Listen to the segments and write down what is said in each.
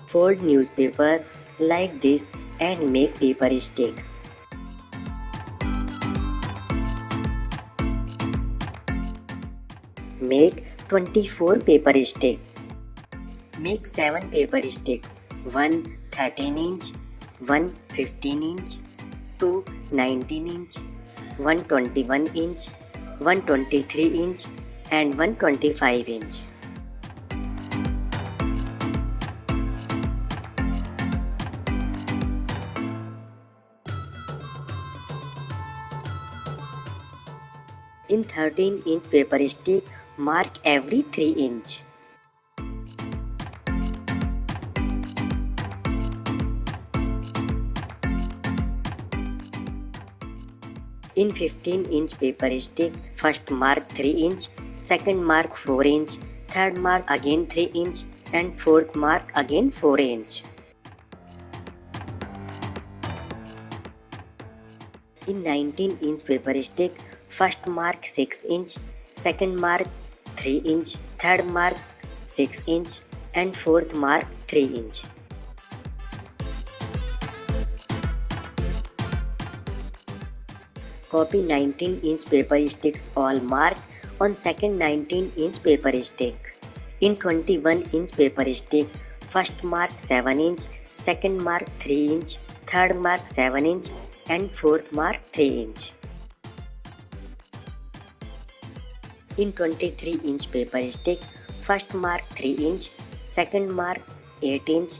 Fold newspaper like this and make paper sticks. Make 24 paper sticks. Make 7 paper sticks. One 13 inch, one 15 inch, two 19 inch, one 21 inch, one 23 inch and one 25 inch. In 13-inch paper stick, mark every 3 inch. In 15-inch paper stick, first mark 3 inch, second mark 4 inch, third mark again 3 inch and fourth mark again 4 inch. In 19-inch paper stick, first mark 6 inch, second mark 3 inch, third mark 6 inch and fourth mark 3 inch. Copy 19-inch paper sticks all marked on second 19-inch paper stick. In 21-inch paper stick, first mark 7 inch, second mark 3 inch, third mark 7 inch and fourth mark 3 inch. In 23-inch paper stick, first mark 3 inch, second mark 8 inch,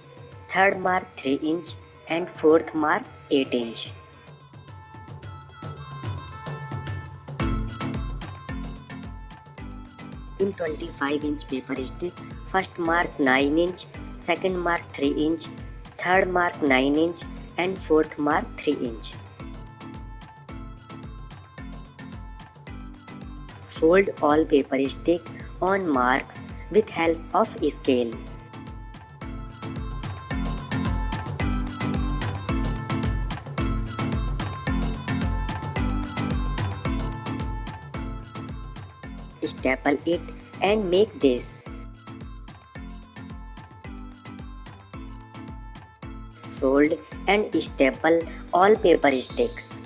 third mark 3 inch and fourth mark 8 inch. In 25-inch paper stick, first mark 9 inch, second mark 3 inch, third mark 9 inch and fourth mark 3 inch. Fold all paper stick on marks with help of scale. Staple it and make this. Fold and staple all paper sticks.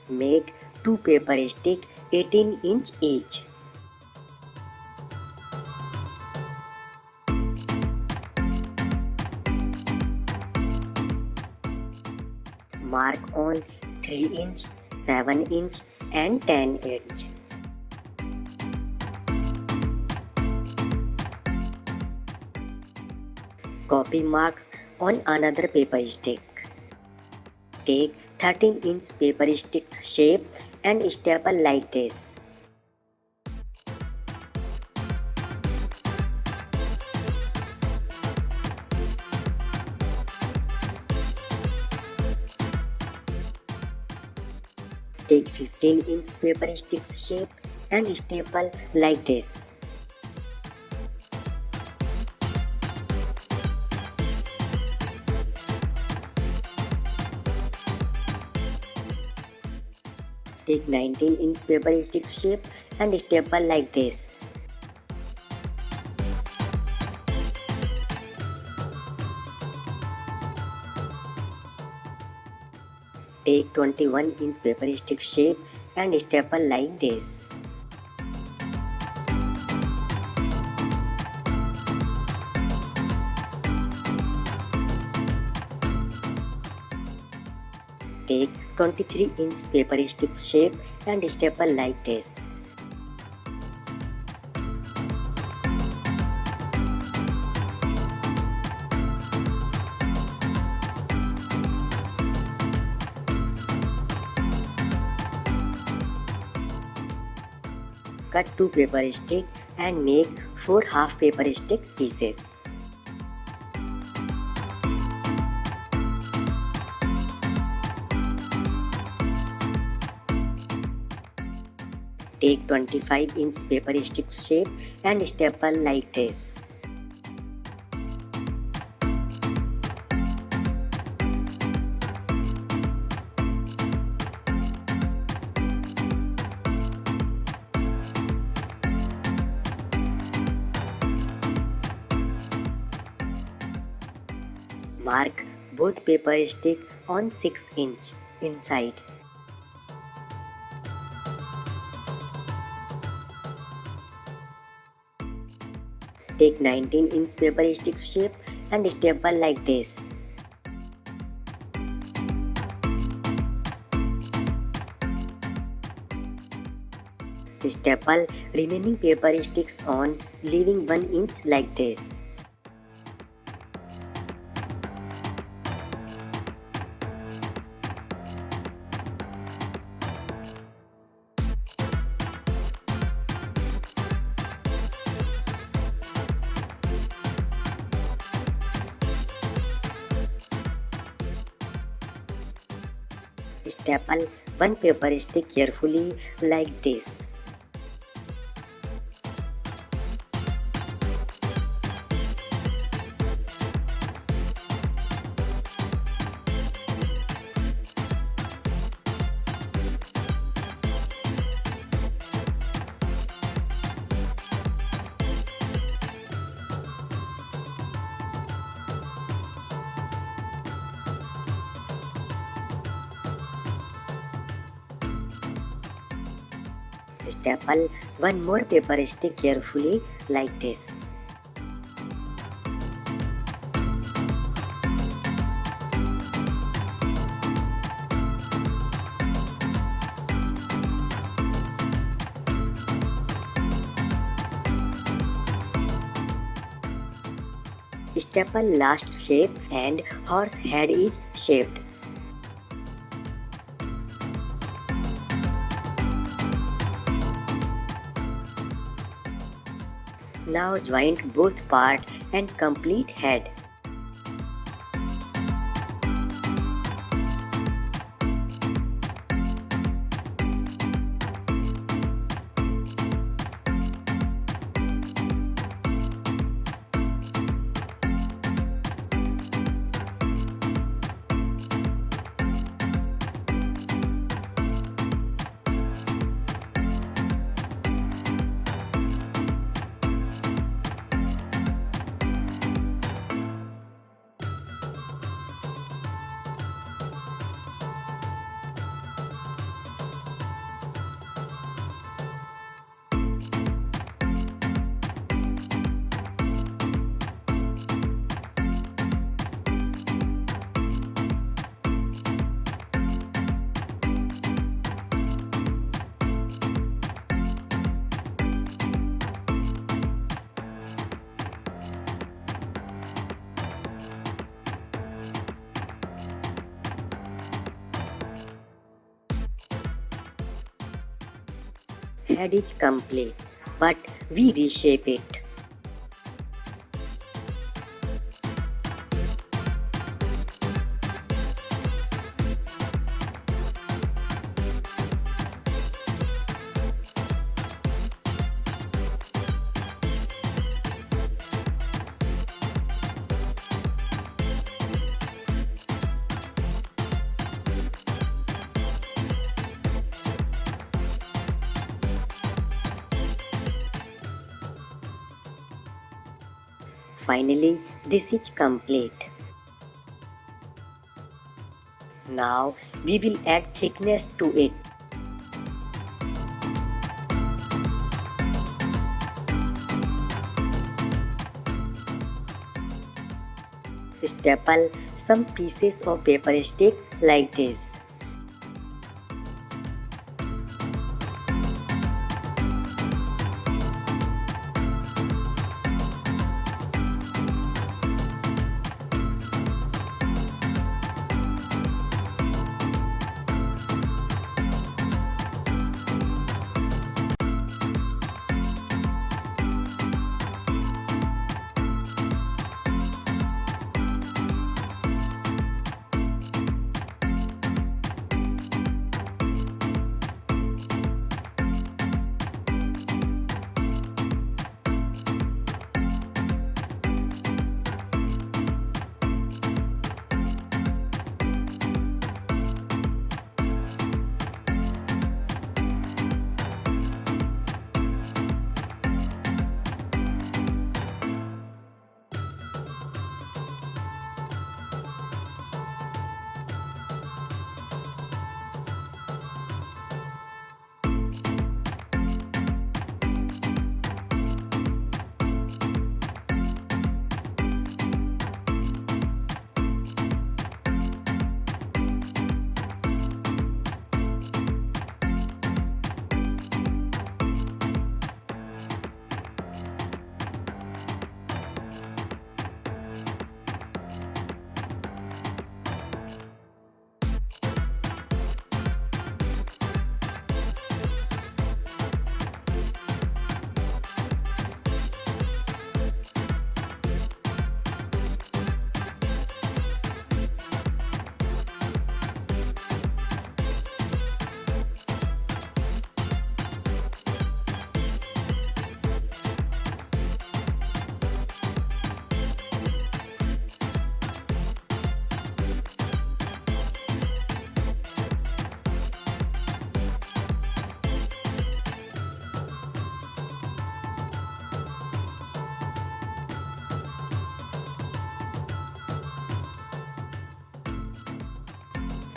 Make 2 paper sticks 18 inch each. Mark on 3 inch, 7 inch and 10 inch. Copy marks on another paper stick. Take 13-inch paper sticks shape and staple like this. Take 15-inch paper sticks shape and staple like this. Take 19-inch paper stick shape and staple like this. Take 21-inch paper stick shape and staple like this. Take 23-inch paper stick shape and staple like this. Cut 2 paper sticks and make 4 half paper sticks pieces. take 25-inch paper stick shape and staple like this. Mark both paper stick on 6-inch inside. Take 19-inch paper stick shape and staple like this. Staple remaining paper sticks on, leaving 1 inch like this. Staple one paper stick carefully like this. Staple one more paper stick carefully like this. Staple last shape and horse head is shaped. Now joint both part and complete head. Head is complete, but we reshape it. Finally, this is complete. Now we will add thickness to it. Staple some pieces of paper stick like this.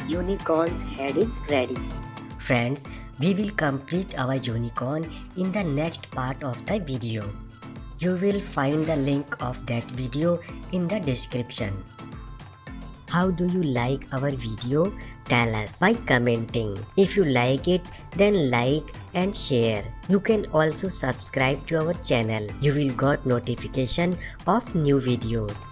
Unicorn's head is ready. Friends, we will complete our unicorn in the next part of the video. You will find the link of that video in the description. How do you like our video? Tell us by commenting. If you like it, then like and share. You can also subscribe to our channel. You will get notification of new videos.